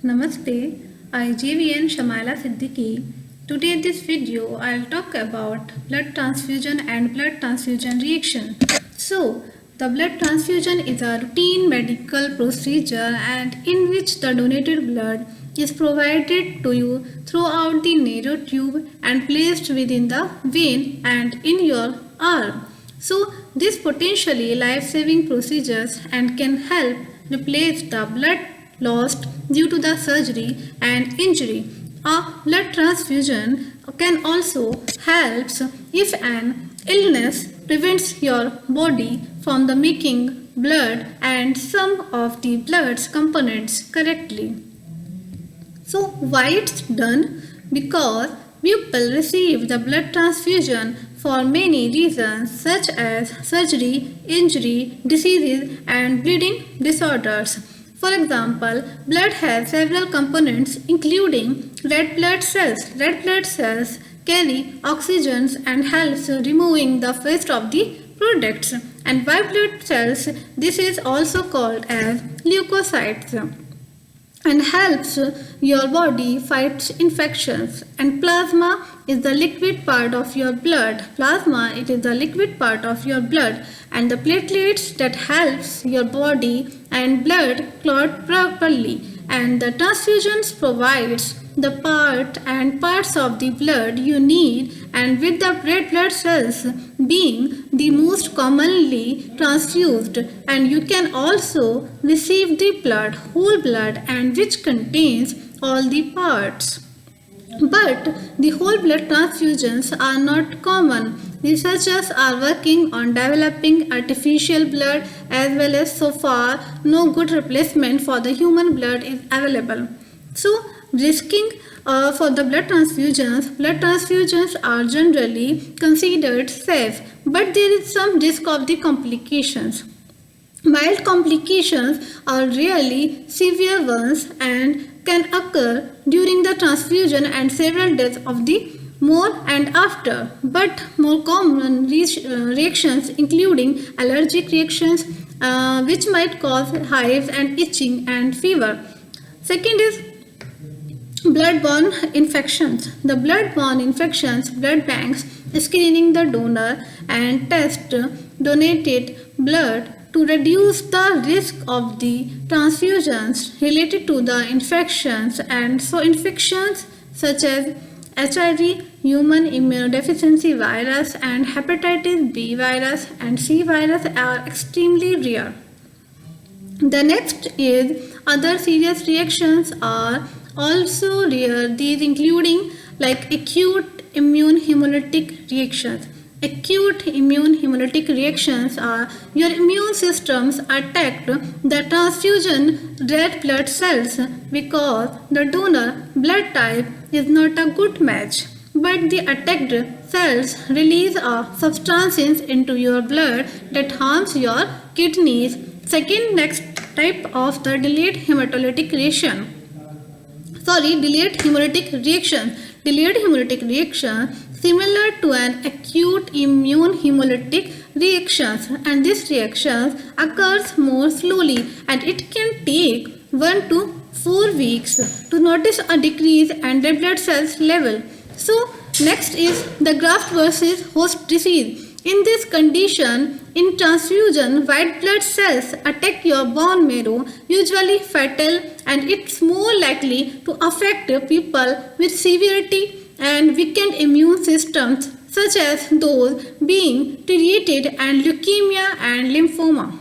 Namaste, I JVN Shamaila Siddiqui. Today in this video I'll talk about blood transfusion and blood transfusion reaction. So, the blood transfusion is a routine medical procedure and in which the donated blood is provided to you throughout the narrow tube and placed within the vein and in your arm. So, this potentially life-saving procedures and can help replace the blood lost due to the surgery and injury. A blood transfusion can also help if an illness prevents your body from the making blood and some of the blood's components correctly. So why it's done? Because people receive the blood transfusion for many reasons such as surgery, injury, diseases and bleeding disorders. For example, blood has several components including red blood cells. Red blood cells carry oxygens and helps removing the waste of the products. And white blood cells, this is also called as leukocytes and helps your body fight infections. And plasma is the liquid part of your blood. Plasma, it is the liquid part of your blood and the platelets that helps your body and blood clot properly. And the transfusions provides the part and parts of the blood you need, and with the red blood cells being the most commonly transfused, and you can also receive the blood, whole blood, and which contains all the parts. But the whole blood transfusions are not common. Researchers are working on developing artificial blood as well as so far no good replacement for the human blood is available. So risking for the blood transfusions are generally considered safe, but there is some risk of the complications. Mild complications are rarely severe ones and can occur during the transfusion and several days of the more and after, but more common reactions including allergic reactions which might cause hives and itching and fever. Second is blood-borne infections. The blood-borne infections, blood banks screening the donor and test donated blood to reduce the risk of the transfusions related to the infections. And so infections such as HIV, human immunodeficiency virus and hepatitis B virus and C virus are extremely rare. The next is other serious reactions are also rare, these including like acute immune hemolytic reactions. Acute immune hemolytic reactions are your immune systems attacked the transfusion red blood cells because the donor blood type is not a good match. But the attacked cells release substances into your blood that harms your kidneys. Second next type of the delayed hemolytic reaction. Delayed hemolytic reaction. Delayed hemolytic reaction similar to an acute immune hemolytic reactions, and this reaction occurs more slowly and it can take 1 to 4 weeks to notice a decrease in red blood cells level. So next is the graft versus host disease. In this condition, in transfusion, white blood cells attack your bone marrow, usually fatal, and it's more likely to affect people with severity and weakened immune systems such as those being treated and leukemia and lymphoma.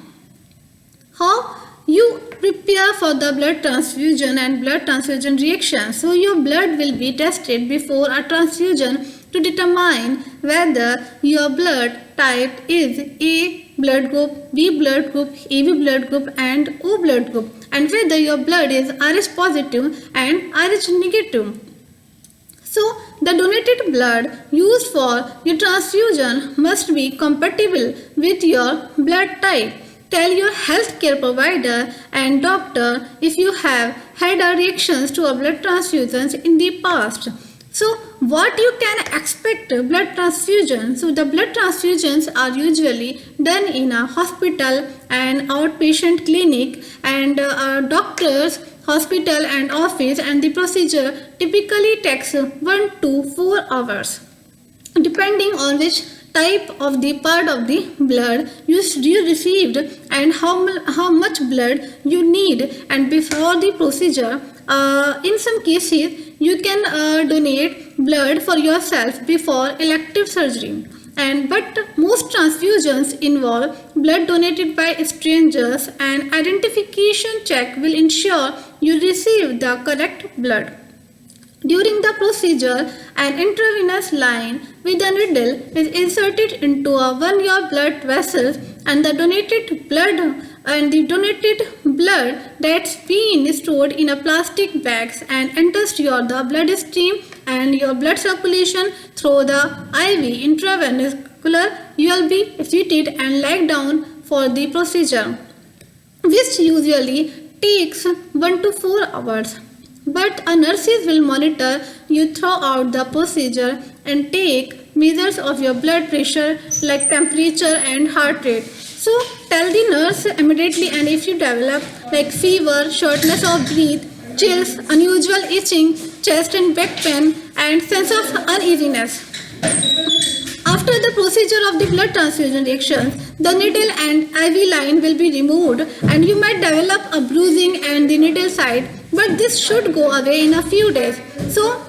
How you prepare for the blood transfusion and blood transfusion reaction. So your blood will be tested before a transfusion to determine whether your blood type is A blood group, B blood group, AB blood group and O blood group, and whether your blood is Rh positive and Rh negative. So the donated blood used for your transfusion must be compatible with your blood type. Tell your healthcare provider and doctor if you have had reactions to blood transfusions in the past. So what you can expect blood transfusion? So the blood transfusions are usually done in a hospital and outpatient clinic and doctors, hospital and office, and the procedure typically takes 1 to 4 hours depending on which type of the part of the blood you received and how much blood you need. And before the procedure, in some cases you can donate blood for yourself before elective surgery. And but most transfusions involve blood donated by strangers, and identification check will ensure you receive the correct blood. During the procedure, an intravenous line with a needle is inserted into a one-year blood vessel, and the donated blood that's been stored in a plastic bags and enters your the bloodstream and your blood circulation through the IV intravascular. You will be seated and laid down for the procedure, which usually takes 1 to 4 hours. But a nurses will monitor you throughout the procedure and take measures of your blood pressure like temperature and heart rate. So tell the nurse immediately, and if you develop like fever, shortness of breath, chills, unusual itching, chest and back pain, and sense of uneasiness. After the procedure of the blood transfusion reactions, the needle and IV line will be removed and you might develop a bruising and the needle site, but this should go away in a few days. So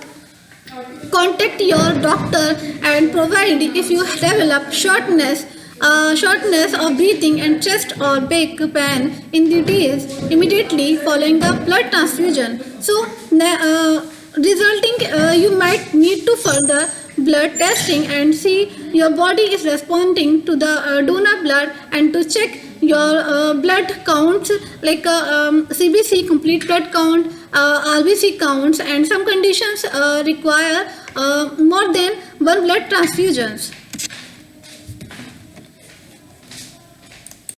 contact your doctor and provide if you develop shortness of breathing and chest or back pain in the days immediately following the blood transfusion. So resulting you might need to further blood testing and see your body is responding to the donor blood, and to check your blood counts like CBC, complete blood count, RBC counts, and some conditions require more than one blood transfusions.